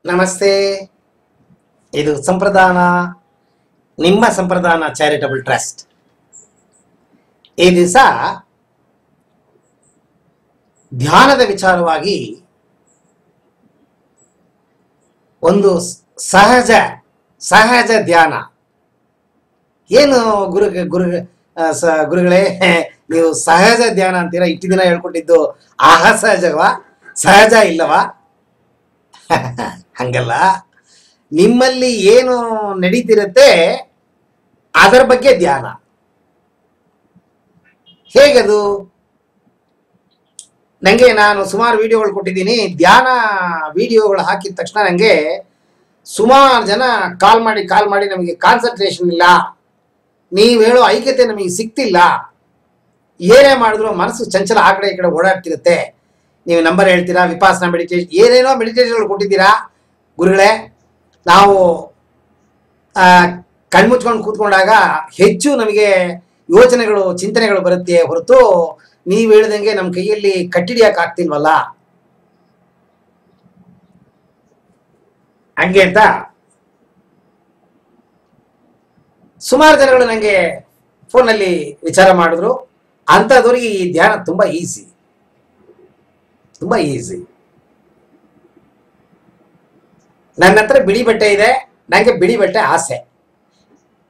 ನಮಸ್ತೆ. ಇದು ಸಂಪ್ರದಾನ, ನಿಮ್ಮ ಸಂಪ್ರದಾನ ಚಾರಿಟಬಲ್ ಟ್ರಸ್ಟ್. ಈ ದಿವಸ ಧ್ಯಾನದ ವಿಚಾರವಾಗಿ ಒಂದು ಸಹಜ ಸಹಜ ಧ್ಯಾನ. ಏನು ಗುರುಗಳೇ, ನೀವು ಸಹಜ ಧ್ಯಾನ ಅಂತೀರಾ? ಇಷ್ಟು ದಿನ ಹೇಳ್ಕೊಟ್ಟಿದ್ದು ಅಸಹಜವಾ, ಸಹಜ ಇಲ್ಲವಾ? ಹಂಗಲ್ಲ, ನಿಮ್ಮಲ್ಲಿ ಏನು ನಡೀತಿರುತ್ತೆ ಅದರ ಬಗ್ಗೆ ಧ್ಯಾನ. ಹೇಗದು? ನನಗೆ ನಾನು ಸುಮಾರು ವಿಡಿಯೋಗಳು ಕೊಟ್ಟಿದ್ದೀನಿ. ಧ್ಯಾನ ವಿಡಿಯೋಗಳು ಹಾಕಿದ ತಕ್ಷಣ ನನಗೆ ಸುಮಾರು ಜನ ಕಾಲ್ ಮಾಡಿ ನಮಗೆ ಕಾನ್ಸಂಟ್ರೇಷನ್ ಇಲ್ಲ, ನೀವು ಹೇಳೋ ಐಕ್ಯತೆ ನಮಗೆ ಸಿಗ್ತಿಲ್ಲ, ಏನೇ ಮಾಡಿದ್ರು ಮನಸ್ಸು ಚಂಚಲ ಆ ಕಡೆ ಈ ಕಡೆ ಓಡಾಡ್ತಿರುತ್ತೆ, ನೀವು ನಂಬರ್ ಹೇಳ್ತೀರಾ, ವಿಪಾಸನಾ ಮೆಡಿಟೇಷನ್ ಏನೇನೋ ಮೆಡಿಟೇಷನ್ಗಳು ಕೊಟ್ಟಿದ್ದೀರಾ ಗುರುಗಳೇ, ನಾವು ಕಣ್ಮುಚ್ಕೊಂಡು ಕೂತ್ಕೊಂಡಾಗ ಹೆಚ್ಚು ನಮಗೆ ಯೋಚನೆಗಳು ಚಿಂತನೆಗಳು ಬರುತ್ತೆ ಹೊರತು ನೀವು ಹೇಳ್ದಂಗೆ ನಮ್ಮ ಕೈಯಲ್ಲಿ ಕಟ್ಟಿಡಿಯಕ್ಕೆ ಆಗ್ತಿಲ್ವಲ್ಲ ಹಂಗೆ ಅಂತ ಸುಮಾರು ಜನಗಳು ನನಗೆ ಫೋನಲ್ಲಿ ವಿಚಾರ ಮಾಡಿದ್ರು. ಅಂಥದ್ದವರಿಗೆ ಈ ಧ್ಯಾನ ತುಂಬಾ ಈಸಿ. ನನ್ನ ಹತ್ರ ಬಿಳಿ ಬಟ್ಟೆ ಇದೆ, ನನಗೆ ಬಿಳಿ ಬಟ್ಟೆ ಆಸೆ,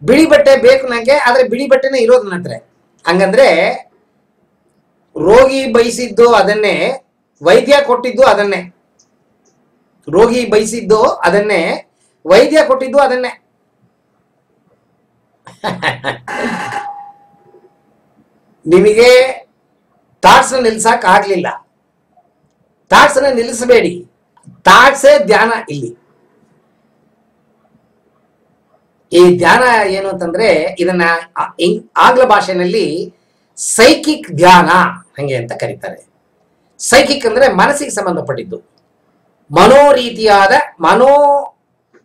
ಬಿಳಿ ಬಟ್ಟೆ ಬೇಕು ನನಗೆ, ಆದರೆ ಬಿಳಿ ಬಟ್ಟೆನೇ ಇರೋದು ನನ್ನ ಹತ್ರ. ಹಂಗಂದ್ರೆ ರೋಗಿ ಬಯಸಿದ್ದು ಅದನ್ನೇ, ವೈದ್ಯ ಕೊಟ್ಟಿದ್ದು ಅದನ್ನೇ. ರೋಗಿ ಬಯಸಿದ್ದು ಅದನ್ನೇ, ವೈದ್ಯ ಕೊಟ್ಟಿದ್ದು ಅದನ್ನೇ. ನಿಮಗೆ ಥಾಟ್ಸ್ನ ನಿಲ್ಸಕ್ ಆಗ್ಲಿಲ್ಲ, ಥಾಟ್ಸ್ನ ನಿಲ್ಲಿಸಬೇಡಿ. ಥಾಟ್ಸೇ ಧ್ಯಾನ. ಇಲ್ಲಿ ಈ ಧ್ಯಾನ ಏನು ಅಂತಂದ್ರೆ, ಇದನ್ನ ಆಂಗ್ಲ ಭಾಷೆಯಲ್ಲಿ ಸೈಕಿಕ್ ಧ್ಯಾನ ಹಂಗೆ ಅಂತ ಕರೀತಾರೆ. ಸೈಕಿಕ್ ಅಂದ್ರೆ ಮನಸ್ಸಿಗೆ ಸಂಬಂಧಪಟ್ಟಿದ್ದು, ಮನೋರೀತಿಯಾದ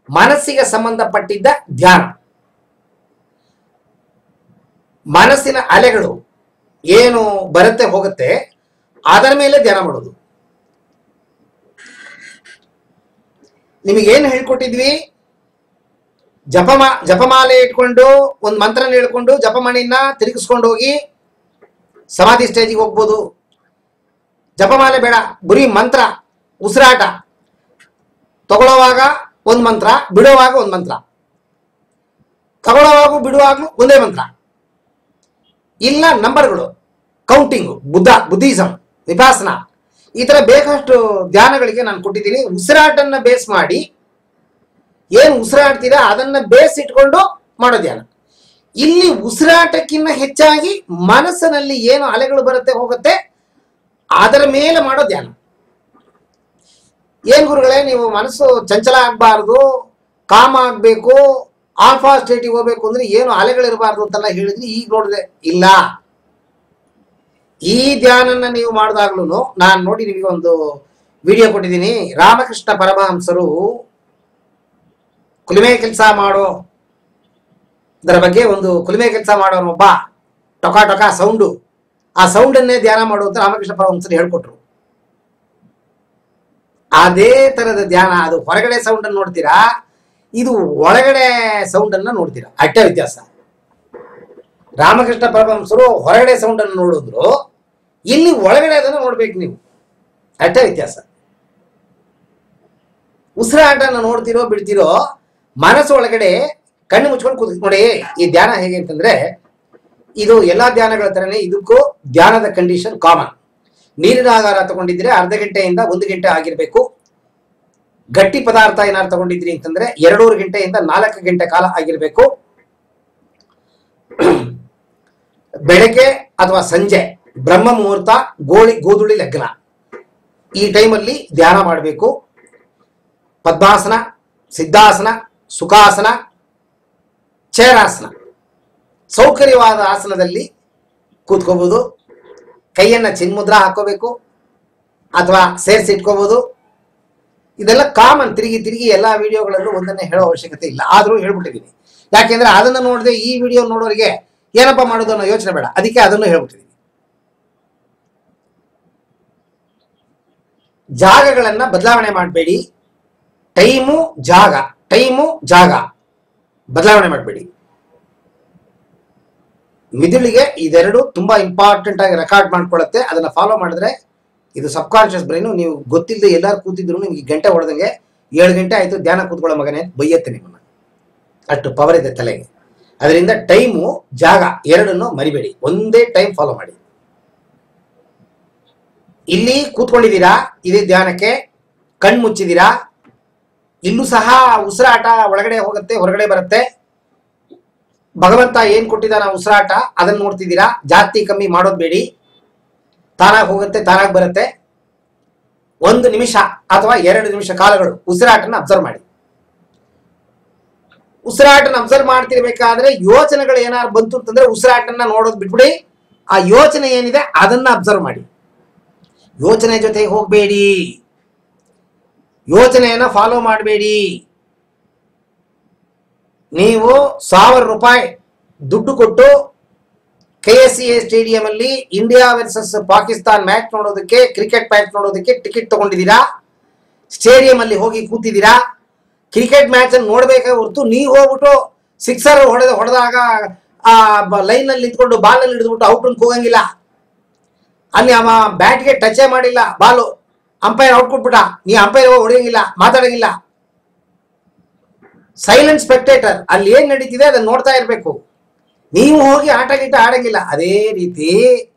ಮನಸ್ಸಿಗೆ ಸಂಬಂಧಪಟ್ಟಿದ್ದ ಧ್ಯಾನ. ಮನಸ್ಸಿನ ಅಲೆಗಳು ಏನು ಬರುತ್ತೆ ಹೋಗುತ್ತೆ ಅದರ ಮೇಲೆ ಧ್ಯಾನ ಮಾಡೋದು. ನಿಮಗೇನು ಹೇಳ್ಕೊಟ್ಟಿದ್ವಿ? ಜಪಮಾಲೆ ಇಟ್ಕೊಂಡು ಒಂದು ಮಂತ್ರನ ಹೇಳ್ಕೊಂಡು ಜಪಮಣಿನ ತಿರುಗಿಸ್ಕೊಂಡು ಹೋಗಿ ಸಮಾಧಿ ಸ್ಟೇಜಿಗೆ ಹೋಗ್ಬೋದು. ಜಪಮಾಲೆ ಬೇಡ, ಬರೀ ಮಂತ್ರ, ಉಸಿರಾಟ. ತಗೊಳ್ಳೋವಾಗ ಒಂದು ಮಂತ್ರ, ಬಿಡುವಾಗ ಒಂದು ಮಂತ್ರ, ತಗೊಳ್ಳೋವಾಗೂ ಬಿಡುವಾಗ್ಲೂ ಒಂದೇ ಮಂತ್ರ. ಇಲ್ಲ ನಂಬರ್ಗಳು, ಕೌಂಟಿಂಗು, ಬುದ್ಧಿಸಮ್, ವಿಪಾಸನಾ, ಈ ತರ ಬೇಕಷ್ಟು ಧ್ಯಾನಗಳಿಗೆ ನಾನು ಕೊಟ್ಟಿದ್ದೀನಿ. ಉಸಿರಾಟನ್ನ ಬೇಸ್ ಮಾಡಿ, ಏನು ಉಸಿರಾಡ್ತೀರಾ ಅದನ್ನ ಬೇಸ್ ಇಟ್ಕೊಂಡು ಮಾಡೋ ಧ್ಯಾನ. ಇಲ್ಲಿ ಉಸಿರಾಟಕ್ಕಿಂತ ಹೆಚ್ಚಾಗಿ ಮನಸ್ಸಿನಲ್ಲಿ ಏನು ಅಲೆಗಳು ಬರುತ್ತೆ ಹೋಗುತ್ತೆ ಅದರ ಮೇಲೆ ಮಾಡೋ ಧ್ಯಾನ. ಏನ್ ಗುರುಗಳೇ, ನೀವು ಮನಸ್ಸು ಚಂಚಲ ಆಗ್ಬಾರ್ದು, ಕಾಮ ಆಗ್ಬೇಕು, ಆಲ್ಫಾ ಸ್ಟೇಟಿಗೆ ಹೋಗ್ಬೇಕು ಅಂದ್ರೆ ಏನು ಅಲೆಗಳಿರಬಾರ್ದು ಅಂತೆಲ್ಲ ಹೇಳಿದ್ರಿ. ಈಗ ನೋಡಿದೆ ಇಲ್ಲ, ಈ ಧ್ಯಾನನ್ನ ನೀವು ಮಾಡಿದಾಗ್ಲೂ ನಾನು ನೋಡಿ ನಿಮಗೆ ಒಂದು ವಿಡಿಯೋ ಕೊಟ್ಟಿದ್ದೀನಿ. ರಾಮಕೃಷ್ಣ ಪರಮಹಂಸರು ಕುಲುಮೆ ಕೆಲಸ ಮಾಡೋ ಇದರ ಬಗ್ಗೆ ಒಂದು ಕುಲುಮೆ ಕೆಲಸ ಮಾಡೋನೊಬ್ಬ ಟೊಕ ಸೌಂಡು, ಆ ಸೌಂಡನ್ನೇ ಧ್ಯಾನ ಮಾಡುವಂತ ರಾಮಕೃಷ್ಣ ಪರಮಹಂಸರು ಹೇಳ್ಕೊಟ್ರು. ಅದೇ ತರದ ಧ್ಯಾನ. ಅದು ಹೊರಗಡೆ ಸೌಂಡ್ ಅನ್ನು ನೋಡ್ತೀರಾ, ಇದು ಒಳಗಡೆ ಸೌಂಡ್ ಅನ್ನ ನೋಡ್ತೀರಾ, ಅಷ್ಟೇ ವ್ಯತ್ಯಾಸ. ರಾಮಕೃಷ್ಣ ಪರಮಹಂಸರು ಹೊರಗಡೆ ಸೌಂಡ್ ಅನ್ನು ನೋಡಿದ್ರು, ಇಲ್ಲಿ ಒಳಗಡೆ ಅದನ್ನು ನೋಡ್ಬೇಕು ನೀವು, ಅಷ್ಟೇ ವ್ಯತ್ಯಾಸ. ಉಸಿರಾಟನ ನೋಡ್ತಿರೋ ಬಿಡ್ತಿರೋ, ಮನಸ್ಸು ಒಳಗಡೆ ಕಣ್ಣು ಮುಚ್ಕೊಂಡು ಕೂತ್ ನೋಡಿ. ಈ ಧ್ಯಾನ ಹೇಗೆ ಅಂತಂದ್ರೆ, ಇದು ಎಲ್ಲಾ ಧ್ಯಾನಗಳ ತರನೇ ಇದಕ್ಕೂ ಧ್ಯಾನದ ಕಂಡೀಷನ್ ಕಾಮನ್. ನೀರಿನ ಆಹಾರ ತಗೊಂಡಿದ್ರೆ ಅರ್ಧ ಗಂಟೆಯಿಂದ 1 ಗಂಟೆ ಆಗಿರ್ಬೇಕು. ಗಟ್ಟಿ ಪದಾರ್ಥ ಏನಾದ್ರು ತಗೊಂಡಿದ್ರಿ ಅಂತಂದ್ರೆ 2.5 ಗಂಟೆಯಿಂದ 4 ಗಂಟೆ ಕಾಲ ಆಗಿರ್ಬೇಕು. ಬೆಳಗ್ಗೆ ಅಥವಾ ಸಂಜೆ ಬ್ರಹ್ಮ ಮುಹೂರ್ತ, ಗೋಧುಳಿ ಲಗ್ನ, ಈ ಟೈಮಲ್ಲಿ ಧ್ಯಾನ ಮಾಡಬೇಕು. ಪದ್ಮಾಸನ, ಸಿದ್ಧಾಸನ, ಸುಖಾಸನ, ಚೇರಾಸನ, ಸೌಕರ್ಯವಾದ ಆಸನದಲ್ಲಿ ಕೂತ್ಕೋಬಹುದು. ಕೈಯನ್ನ ಚಿನ್ಮುದ್ರಾ ಹಾಕೋಬೇಕು ಅಥವಾ ಸೇರಿಸಿ ಇಟ್ಕೋಬಹುದು. ಇದೆಲ್ಲ ಕಾಮನ್. ತಿರುಗಿ ಎಲ್ಲಾ ವಿಡಿಯೋಗಳಲ್ಲೂ ಒಂದನ್ನೇ ಹೇಳೋ ಅವಶ್ಯಕತೆ ಇಲ್ಲ, ಆದ್ರೂ ಹೇಳ್ಬಿಟ್ಟಿದ್ದೀನಿ. ಯಾಕೆಂದ್ರೆ ಅದನ್ನ ನೋಡದೆ ಈ ವಿಡಿಯೋ ನೋಡೋರಿಗೆ ಏನಪ್ಪಾ ಮಾಡೋದು ಅನ್ನೋ ಯೋಚನೆ ಬೇಡ, ಅದಕ್ಕೆ ಅದನ್ನು ಹೇಳ್ಬಿಟ್ಟಿದ್ದೀನಿ. ಜಾಗಗಳನ್ನ ಬದಲಾವಣೆ ಮಾಡಬೇಡಿ. ಟೈಮು ಜಾಗ ಬದಲಾವಣೆ ಮಾಡಬೇಡಿ. ಮಿದುಳಿಗೆ ಇದೆರಡು ತುಂಬಾ ಇಂಪಾರ್ಟೆಂಟ್ ಆಗಿ ರೆಕಾರ್ಡ್ ಮಾಡ್ಕೊಳ್ಳುತ್ತೆ. ಅದನ್ನ ಫಾಲೋ ಮಾಡಿದ್ರೆ ಇದು ಸಬ್ ಕಾನ್ಶಿಯಸ್ ಬ್ರೈನು. ನೀವು ಗೊತ್ತಿಲ್ಲದೆ ಎಲ್ಲಾರು ಕೂತಿದ್ರು ನಿಮ್ಗೆ ಗಂಟೆ ಹೊಡೆದಂಗೆ 7 ಗಂಟೆ ಆಯ್ತು ಧ್ಯಾನ ಕೂತ್ಕೊಳ್ಳೋ ಮಗನೇ ಬೈಯತ್ತೆ ನಿಮ್ಮನ್ನ. ಅಷ್ಟು ಪವರ್ ಇದೆ ತಲೆಗೆ. ಅದರಿಂದ ಟೈಮು ಜಾಗ ಎರಡನ್ನು ಮರಿಬೇಡಿ, ಒಂದೇ ಟೈಮ್ ಫಾಲೋ ಮಾಡಿ. ಇಲ್ಲಿ ಕೂತ್ಕೊಂಡಿದ್ದೀರಾ, ಇದೇ ಧ್ಯಾನಕ್ಕೆ ಕಣ್ಣು ಮುಚ್ಚಿದ್ದೀರಾ, ಇಲ್ಲೂ ಸಹ ಉಸಿರಾಟ ಒಳಗಡೆ ಹೋಗುತ್ತೆ ಹೊರಗಡೆ ಬರುತ್ತೆ. ಭಗವಂತ ಏನ್ ಕೊಟ್ಟಿದ್ದಾನ ಉಸಿರಾಟ ಅದನ್ನ ನೋಡ್ತಿದ್ದೀರಾ. ಜಾಸ್ತಿ ಕಮ್ಮಿ ಮಾಡೋದು ಬೇಡಿ, ತಾನಾಗಿ ಹೋಗುತ್ತೆ ತಾನಾಗಿ ಬರುತ್ತೆ. 1 ನಿಮಿಷ ಅಥವಾ 2 ನಿಮಿಷ ಕಾಲಗಳು ಉಸಿರಾಟನ ಅಬ್ಸರ್ವ್ ಮಾಡಿ. ಉಸಿರಾಟನ ಅಬ್ಸರ್ವ್ ಮಾಡ್ತಿರ್ಬೇಕಾದ್ರೆ ಯೋಚನೆಗಳು ಏನಾದ್ರು ಬಂತು ಅಂತಂದ್ರೆ ಉಸಿರಾಟನ ನೋಡೋದು ಬಿಟ್ಬಿಡಿ. ಆ ಯೋಚನೆ ಏನಿದೆ ಅದನ್ನ ಅಬ್ಸರ್ವ್ ಮಾಡಿ. ಯೋಚನೆ ಜೊತೆಗೆ ಹೋಗ್ಬೇಡಿ, ಯೋಚನೆಯನ್ನ ಫಾಲೋ ಮಾಡಬೇಡಿ. ನೀವು 1000 ರೂಪಾಯಿ ದುಡ್ಡು ಕೊಟ್ಟು KSCA ಸ್ಟೇಡಿಯಂ ಅಲ್ಲಿ ಇಂಡಿಯಾ ವರ್ಸಸ್ ಪಾಕಿಸ್ತಾನ್ ಮ್ಯಾಚ್ ನೋಡೋದಕ್ಕೆ, ಕ್ರಿಕೆಟ್ ಮ್ಯಾಚ್ ನೋಡೋದಕ್ಕೆ ಟಿಕೆಟ್ ತಗೊಂಡಿದ್ದೀರಾ. ಸ್ಟೇಡಿಯಂ ಅಲ್ಲಿ ಹೋಗಿ ಕೂತಿದ್ದೀರಾ. ಕ್ರಿಕೆಟ್ ಮ್ಯಾಚ್ ಅನ್ನು ನೋಡ್ಬೇಕಾಗಿ ಹೊರತು ನೀವು ಹೋಗ್ಬಿಟ್ಟು ಸಿಕ್ಸರ್ ಹೊಡೆದಾಗ ಆ ಲೈನ್ ನಲ್ಲಿ ನಿಂತ್ಕೊಂಡು ಬಾಲ್ ಅಲ್ಲಿ ಹಿಡಿದ್ಬಿಟ್ಟು ಔಟ್ ಅಂತ ಹೋಗಂಗಿಲ್ಲ. ಅಲ್ಲಿ ಅವ ಬ್ಯಾಟ್ಗೆ ಟಚ್ ಮಾಡಿಲ್ಲ ಬಾಲು, ಅಂಪೈರ್ ಔಟ್ ಕೊಟ್ಬಿಟ್ಟ, ನೀ ಅಂಪೈರ್ ಹೊಡೆಯಂಗಿಲ್ಲ, ಮಾತಾಡಂಗಿಲ್ಲ. ಸೈಲೆಂಟ್ ಸ್ಪೆಕ್ಟೇಟರ್, ಅಲ್ಲಿ ಏನ್ ನಡೀತಿದೆ ಅದನ್ನ ನೋಡ್ತಾ ಇರ್ಬೇಕು. ನೀವು ಹೋಗಿ ಆಟ ಗೀಟ ಆಡಂಗಿಲ್ಲ. ಅದೇ ರೀತಿ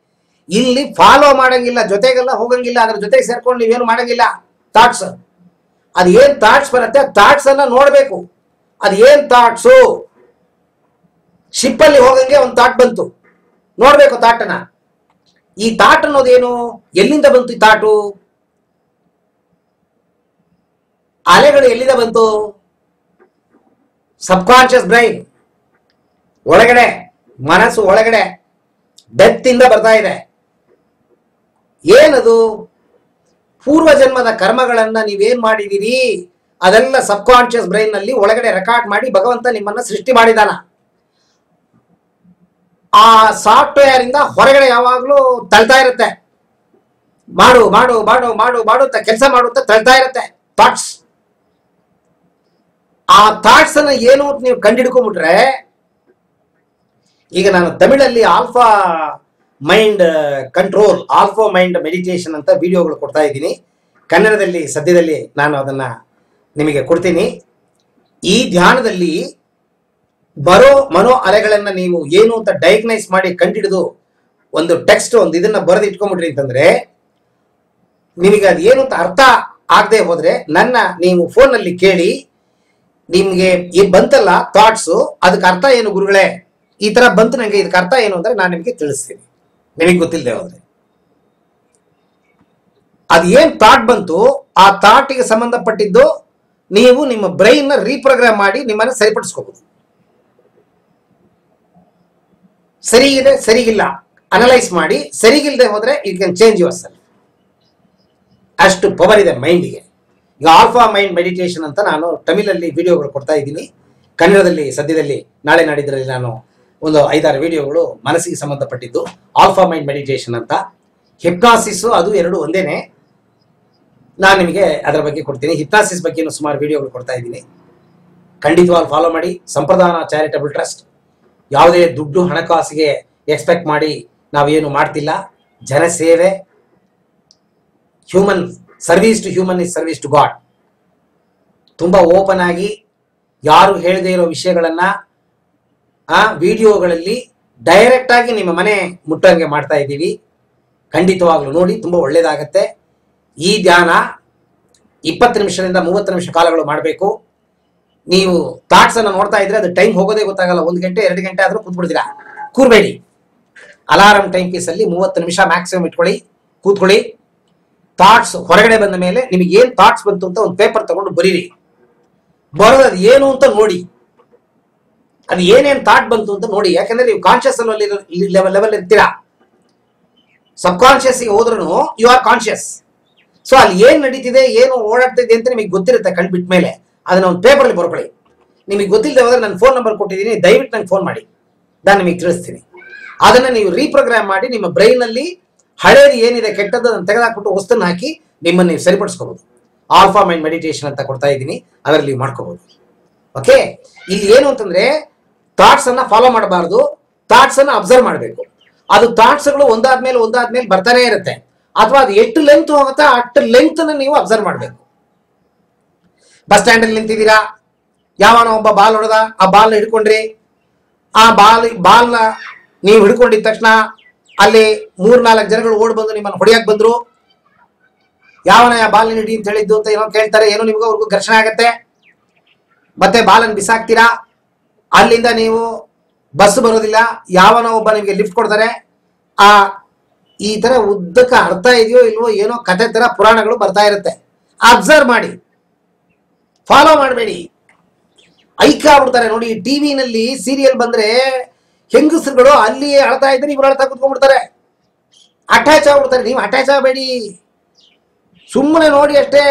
ಇಲ್ಲಿ ಫಾಲೋ ಮಾಡಂಗಿಲ್ಲ, ಜೊತೆಗೆಲ್ಲ ಹೋಗಂಗಿಲ್ಲ, ಅದ್ರ ಜೊತೆಗೆ ಸೇರ್ಕೊಂಡು ನೀವೇನು ಮಾಡಂಗಿಲ್ಲ. ಥಾಟ್ಸ್, ಅದು ಏನ್ ಥಾಟ್ಸ್ ಬರುತ್ತೆ ಥಾಟ್ಸ್ ಅನ್ನ ನೋಡ್ಬೇಕು. ಅದು ಏನ್ ಥಾಟ್ಸು, ಶಿಪ್ ಅಲ್ಲಿ ಹೋಗಂಗೆ ಒಂದು ಥಾಟ್ ಬಂತು, ನೋಡ್ಬೇಕು ಥಾಟನ್ನ. ಈ ಥಾಟ್ ಅನ್ನೋದೇನು, ಎಲ್ಲಿಂದ ಬಂತು ಈ ಥಾಟು, ಅಲೆಗಳು ಎಲ್ಲಿಂದ ಬಂತು? ಸಬ್ ಕಾನ್ಶಿಯಸ್ ಬ್ರೈನ್ ಒಳಗಡೆ, ಮನಸ್ಸು ಒಳಗಡೆ ಡೆತ್ ಇಂದ ಬರ್ತಾ ಇದೆ. ಏನದು? ಪೂರ್ವ ಜನ್ಮದ ಕರ್ಮಗಳನ್ನ ನೀವೇನ್ ಮಾಡಿದೀರಿ ಅದೆಲ್ಲ ಸಬ್ ಕಾನ್ಶಿಯಸ್ ಬ್ರೈನ್ ನಲ್ಲಿ ಒಳಗಡೆ ರೆಕಾರ್ಡ್ ಮಾಡಿ ಭಗವಂತ ನಿಮ್ಮನ್ನ ಸೃಷ್ಟಿ ಮಾಡಿದಾನ. ಆ ಸಾಫ್ಟ್ವೇರ್ ಇಂದ ಹೊರಗಡೆ ಯಾವಾಗ್ಲೂ ತಳ್ತಾ ಇರುತ್ತೆ. ಮಾಡು ಮಾಡು ಮಾಡು ಮಾಡು ಮಾಡುತ್ತಾ ಕೆಲಸ ಮಾಡುತ್ತಾ ತಳ್ತಾ ಇರುತ್ತೆ ಥಾಟ್ಸ್. ಆ ಥಾಟ್ಸ್ ಅನ್ನ ಏನು ಅಂತ ನೀವು ಕಂಡಿಡ್ಕೊಂಡ್ಬಿಟ್ರೆ, ಈಗ ನಾನು ತಮಿಳಲ್ಲಿ alpha mind control, alpha mind meditation ಅಂತ ವಿಡಿಯೋಗಳು ಕೊಡ್ತಾ ಇದ್ದೀನಿ. ಕನ್ನಡದಲ್ಲಿ ಸದ್ಯದಲ್ಲಿ ನಾನು ಅದನ್ನ ನಿಮಗೆ ಕೊಡ್ತೀನಿ. ಈ ಧ್ಯಾನದಲ್ಲಿ ಬರೋ ಮನೋ ಅಲೆಗಳನ್ನ ನೀವು ಏನು ಅಂತ ಡಯಾಗ್ನೈಸ್ ಮಾಡಿ ಕಂಡಿಡಿದು ಒಂದು ಟೆಕ್ಸ್ಟ್ ಒಂದು ಇದನ್ನ ಬರೆದು ಇಟ್ಕೊಂಡ್ಬಿಟ್ರಿ ಅಂತಂದ್ರೆ, ನಿಮಗೆ ಅದು ಏನು ಅಂತ ಅರ್ಥ ಆಗದೆ ಹೋದ್ರೆ ನನ್ನ ನೀವು ಫೋನ್ನಲ್ಲಿ ಕೇಳಿ, ನಿಮ್ಗೆ ಈ ಬಂತಲ್ಲ ಥಾಟ್ಸು, ಅದಕ್ಕೆ ಅರ್ಥ ಏನು ಗುರುಗಳೇ, ಈ ತರ ಬಂತು ನಂಗೆ, ಇದಕ್ಕೆ ಅರ್ಥ ಏನು ಅಂದ್ರೆ ನಾನು ನಿಮಗೆ ತಿಳಿಸ್ತೀನಿ. ನಿಮಗೆ ಗೊತ್ತಿಲ್ಲದೆ ಹೋದ್ರೆ ಅದು ಏನ್ ಥಾಟ್ ಬಂತು, ಆ ಥಾಟಿಗೆ ಸಂಬಂಧಪಟ್ಟಿದ್ದು ನೀವು ನಿಮ್ಮ ಬ್ರೈನ್ ನ ರೀಪ್ರೋಗ್ರಾಮ್ ಮಾಡಿ ನಿಮ್ಮನ್ನ ಸರಿಪಡಿಸ್ಕೋಬಹುದು. ಸರಿಗಿದೆ ಸರಿಗಿಲ್ಲ ಅನಲೈಸ್ ಮಾಡಿ, ಸರಿಗಿಲ್ಲದೆ ಹೋದ್ರೆ you can change yourself. ಅಷ್ಟು ಪವರ್ ಇದೆ ಮೈಂಡಿಗೆ. ಈಗ ಆಲ್ಫಾ ಮೈಂಡ್ ಮೆಡಿಟೇಷನ್ ಅಂತ ನಾನು ತಮಿಳಲ್ಲಿ ವಿಡಿಯೋಗಳು ಕೊಡ್ತಾ ಇದ್ದೀನಿ. ಕನ್ನಡದಲ್ಲಿ ಸದ್ಯದಲ್ಲಿ ನಾಳೆ ನಾಡಿದ್ರಲ್ಲಿ ನಾನು ಒಂದು 5-6 ವಿಡಿಯೋಗಳು ಮನಸ್ಸಿಗೆ ಸಂಬಂಧಪಟ್ಟಿದ್ದು. ಆಲ್ಫಾ ಮೈಂಡ್ ಮೆಡಿಟೇಷನ್ ಅಂತ, ಹಿಪ್ನಾಸಿಸ್ ಅದು ಎರಡು ಒಂದೇನೆ. ನಾನು ನಿಮಗೆ ಅದರ ಬಗ್ಗೆ ಕೊಡ್ತೀನಿ. ಹಿಪ್ನಾಸಿಸ್ ಬಗ್ಗೆ ಸುಮಾರು ವಿಡಿಯೋಗಳು ಕೊಡ್ತಾ ಇದ್ದೀನಿ, ಖಂಡಿತವಾಗಿ ಫಾಲೋ ಮಾಡಿ. ಸಂಪ್ರದಾನ ಚಾರಿಟಬಲ್ ಟ್ರಸ್ಟ್ ಯಾವುದೇ ದುಡ್ಡು ಹಣಕಾಸಿಗೆ ಎಕ್ಸ್ಪೆಕ್ಟ್ ಮಾಡಿ ನಾವೇನು ಮಾಡ್ತಿಲ್ಲ. ಜನಸೇವೆ, human service to human is service to God. ತುಂಬಾ ಓಪನ್ ಆಗಿ ಯಾರು ಹೇಳದೇ ಇರೋ ವಿಷಯಗಳನ್ನ ಆ ವಿಡಿಯೋಗಳಲ್ಲಿ ಡೈರೆಕ್ಟ್ ಆಗಿ ನಿಮ್ಮ ಮನೆ ಮುಟ್ಟಂಗೆ ಮಾಡ್ತಾ ಇದ್ದೀವಿ. ಖಂಡಿತವಾಗ್ಲೂ ನೋಡಿ, ತುಂಬಾ ಒಳ್ಳೇದಾಗತ್ತೆ. ಈ ಧ್ಯಾನ 20 ನಿಮಿಷದಿಂದ 30 ನಿಮಿಷ ಕಾಲಗಳು ಮಾಡಬೇಕು. ನೀವು ಥಾಟ್ಸ್ ಅನ್ನ ನೋಡ್ತಾ ಇದ್ರೆ ಅದು ಟೈಮ್ ಹೋಗೋದೇ ಗೊತ್ತಾಗಲ್ಲ. 1 ಗಂಟೆ 2 ಗಂಟೆ ಆದ್ರೂ ಕೂತ್ಬಿಡ್ತೀರಾ. ಕೂರ್ಬೇಡಿ. ಅಲಾರಂ ಟೈಮ್ ಪೀಸಲ್ಲಿ 30 ನಿಮಿಷ ಮ್ಯಾಕ್ಸಿಮಮ್ ಇಟ್ಕೊಳ್ಳಿ, ಕೂತ್ಕೊಳ್ಳಿ. ಥಾಟ್ಸ್ ಹೊರಗಡೆ ಬಂದ ಮೇಲೆ ನಿಮಗೆ ಏನ್ ಥಾಟ್ಸ್ ಬಂತು ಅಂತ ಒಂದು ಪೇಪರ್ ತಗೊಂಡು ಬರೀರಿ. ಬರೋದು ಅದು ಏನು ಅಂತ ನೋಡಿ, ಅದು ಏನೇನ್ ಥಾಟ್ ಬಂತು ಅಂತ ನೋಡಿ. ಯಾಕಂದ್ರೆ ನೀವು ಕಾನ್ಶಿಯಸ್ ಲೆವೆಲ್ ಇರ್ತೀರಾ. ಸಬ್ ಕಾನ್ಶಿಯಸ್ ಹೋದ್ರೂ ಯು ಆರ್ ಕಾನ್ಶಿಯಸ್. ಸೊ ಅಲ್ಲಿ ಏನ್ ನಡೀತಿದೆ, ಏನು ಓಡಾಡ್ತಿದೆ ಅಂತ ನಿಮಗೆ ಗೊತ್ತಿರುತ್ತೆ. ಕಂಡ್ಬಿಟ್ಟ ಮೇಲೆ ಅದನ್ನ ಒಂದು ಪೇಪರ್ ಅಲ್ಲಿ ಬರ್ಕೊಳ್ಳಿ. ನಿಮಗೆ ಗೊತ್ತಿಲ್ಲದೆ ಹೋದ್ರೆ ನನ್ನ ಫೋನ್ ನಂಬರ್ ಕೊಟ್ಟಿದ್ದೀನಿ, ದಯವಿಟ್ಟು ನಂಗೆ ಫೋನ್ ಮಾಡಿ, ನಾನು ನಿಮಗೆ ತಿಳಿಸ್ತೀನಿ. ಅದನ್ನ ನೀವು ರೀಪ್ರೋಗ್ರಾಮ್ ಮಾಡಿ ನಿಮ್ಮ ಬ್ರೈನ್ ಅಲ್ಲಿ ಹಳೇದು ಏನಿದೆ ಕೆಟ್ಟದ್ದು ಅದನ್ನು ತೆಗೆದಾಕ್ಬಿಟ್ಟು ಹೊಸ್ತನ್ನು ಹಾಕಿ ನಿಮ್ಮನ್ನು ನೀವು ಸರಿಪಡಿಸ್ಕೋಬಹುದು. ಆಲ್ಫಾ ಮೈಂಡ್ ಮೆಡಿಟೇಷನ್ ಅಂತ ಕೊಡ್ತಾ ಇದ್ದೀನಿ, ಅದರಲ್ಲಿ ಮಾಡ್ಕೋಬಹುದು. ಓಕೆ, ಇಲ್ಲಿ ಏನು ಅಂತಂದ್ರೆ ಥಾಟ್ಸ್ ಅನ್ನ ಫಾಲೋ ಮಾಡಬಾರ್ದು, ಥಾಟ್ಸ್ ಅನ್ನ ಅಬ್ಸರ್ವ್ ಮಾಡಬೇಕು. ಅದು ಥಾಟ್ಸ್ಗಳು ಒಂದಾದ್ಮೇಲೆ ಬರ್ತಾನೆ ಇರುತ್ತೆ, ಅಥವಾ ಅದು ಎಷ್ಟು ಲೆಂತ್ ಹೋಗುತ್ತಾ ಅಷ್ಟು ಲೆಂತ್ ನೀವು ಅಬ್ಸರ್ವ್ ಮಾಡಬೇಕು. ಬಸ್ ಸ್ಟ್ಯಾಂಡ್ ಅಲ್ಲಿ ನಿಂತಿದ್ದೀರಾ, ಯಾವನ ಒಬ್ಬ ಬಾಲ್ ಹೊಡೆದ, ಆ ಬಾಲ್ ಹಿಡ್ಕೊಂಡ್ರಿ, ಆ ಬಾಲ್ನ ನೀವು ಹಿಡ್ಕೊಂಡಿದ ತಕ್ಷಣ ಅಲ್ಲಿ 3-4 ಜನಗಳು ಓಡ್ ಬಂದು ನಿಮ್ಮನ್ನು ಹೊಡಿಯಕ್ ಬಂದ್ರು. ಯಾವನ ಬಾಲ್ ಹಿಡಿ ಅಂತ ಹೇಳಿದ್ದು ಅಂತ ಏನೋ ಕೇಳ್ತಾರೆ, ಏನೋ ನಿಮ್ಗೆ ಅವ್ರಿಗೂ ಘರ್ಷಣೆ ಆಗತ್ತೆ, ಮತ್ತೆ ಬಾಲನ್ನು ಬಿಸಾಕ್ತೀರಾ. ಅಲ್ಲಿಂದ ನೀವು ಬಸ್ ಬರೋದಿಲ್ಲ, ಯಾವನೋ ಒಬ್ಬ ನಿಮಗೆ ಲಿಫ್ಟ್ ಕೊಡ್ತಾರೆ. ಈ ತರ ಉದ್ದಕ್ಕ ಅರ್ಥ ಇದೆಯೋ ಇಲ್ವೋ ಏನೋ ಕತೆ ತರ ಪುರಾಣಗಳು ಬರ್ತಾ ಇರುತ್ತೆ. ಅಬ್ಸರ್ವ್ ಮಾಡಿ, ಫಾಲೋ ಮಾಡಬೇಡಿ. ಐಕ ಆಗ್ಬಿಡ್ತಾರೆ ನೋಡಿ. ಟಿವಿನಲ್ಲಿ ಸೀರಿಯಲ್ ಬಂದ್ರೆ ಹೆಂಗಸರುಗಳು ಅಲ್ಲಿ ಅಳ್ತಾ ಇದ್ರೆ ಇವ್ರು ಅಳ್ತಾ ಕುತ್ಕೊಂಡ್ಬಿಡ್ತಾರೆ, ಅಟ್ಯಾಚ್ ಆಗ್ಬಿಡ್ತಾರೆ. ನೀವು ಅಟ್ಯಾಚ್ ಆಗಬೇಡಿ, ಸುಮ್ಮನೆ ನೋಡಿ ಅಷ್ಟೇ.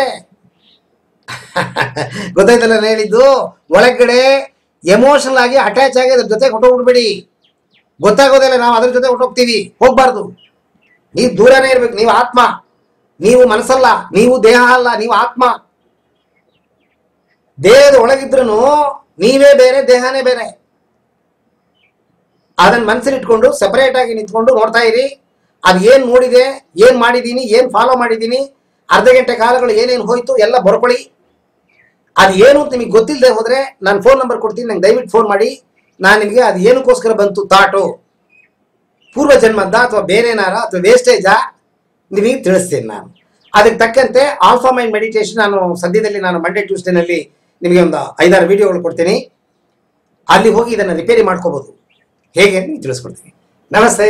ಗೊತ್ತಾಯ್ತಲ್ಲ ನಾನು ಹೇಳಿದ್ದು? ಒಳಗಡೆ ಎಮೋಷನಲ್ ಆಗಿ ಅಟ್ಯಾಚ್ ಆಗಿ ಅದ್ರ ಜೊತೆ ಹೊಟ್ಟೋಗ್ಬಿಡ್ಬೇಡಿ. ಗೊತ್ತಾಗೋದಿಲ್ಲ, ನಾವು ಅದ್ರ ಜೊತೆ ಹೊಟ್ಟೋಗ್ತೀವಿ, ಹೋಗ್ಬಾರ್ದು. ನೀವು ದೂರನೇ ಇರ್ಬೇಕು. ನೀವು ಆತ್ಮ, ನೀವು ಮನಸ್ಸಲ್ಲ, ನೀವು ದೇಹ ಅಲ್ಲ, ನೀವು ಆತ್ಮ. ದೇಹದ ಒಳಗಿದ್ರು ನೀವೇ ಬೇರೆ, ದೇಹನೇ ಬೇರೆ. ಅದನ್ನ ಮನಸ್ಸಲ್ಲಿ ಇಟ್ಕೊಂಡು ಸೆಪರೇಟ್ ಆಗಿ ನಿಂತ್ಕೊಂಡು ನೋಡ್ತಾ ಇರಿ. ಅದು ಏನ್ ನೋಡಿದೆ, ಏನ್ ಮಾಡಿದೀನಿ, ಏನ್ ಫಾಲೋ ಮಾಡಿದೀನಿ, ಅರ್ಧ ಗಂಟೆ ಕಾಲಗಳು ಏನೇನು ಹೋಯ್ತು ಎಲ್ಲ ಬರ್ಕೊಳ್ಳಿ. ಅದು ಏನು ಅಂತ ನಿಮಗೆ ಗೊತ್ತಿಲ್ಲದೆ ಹೋದ್ರೆ ನಾನು ಫೋನ್ ನಂಬರ್ ಕೊಡ್ತೀನಿ, ನಂಗೆ ದಯವಿಟ್ಟು ಫೋನ್ ಮಾಡಿ. ನಾನು ನಿಮಗೆ ಅದು ಏನಕ್ಕೋಸ್ಕರ ಬಂತು ಥಾಟು, ಪೂರ್ವ ಜನ್ಮದ ಅಥವಾ ಬೇರೆನಾರ ಅಥವಾ ವೇಸ್ಟೇಜಾ ನಿಮಗೆ ತಿಳಿಸ್ತೇನೆ ನಾನು. ಅದಕ್ಕೆ ತಕ್ಕಂತೆ ಆಲ್ಫಾ ಮೈಂಡ್ ಮೆಡಿಟೇಷನ್ ನಾನು ಸದ್ಯದಲ್ಲಿ ಮಂಡೇ ಟ್ಯೂಸ್ಡೇನಲ್ಲಿ ನಿಮಗೆ ಒಂದು 5-6 ವಿಡಿಯೋಗಳು ಕೊಡ್ತೀನಿ. ಅಲ್ಲಿ ಹೋಗಿ ಇದನ್ನು ರಿಪೇರಿ ಮಾಡ್ಕೋಬಹುದು, ಹೇಗೆ ಅಂತ ತಿಳಿಸ್ಕೊಡ್ತೀನಿ. ನಮಸ್ತೆ.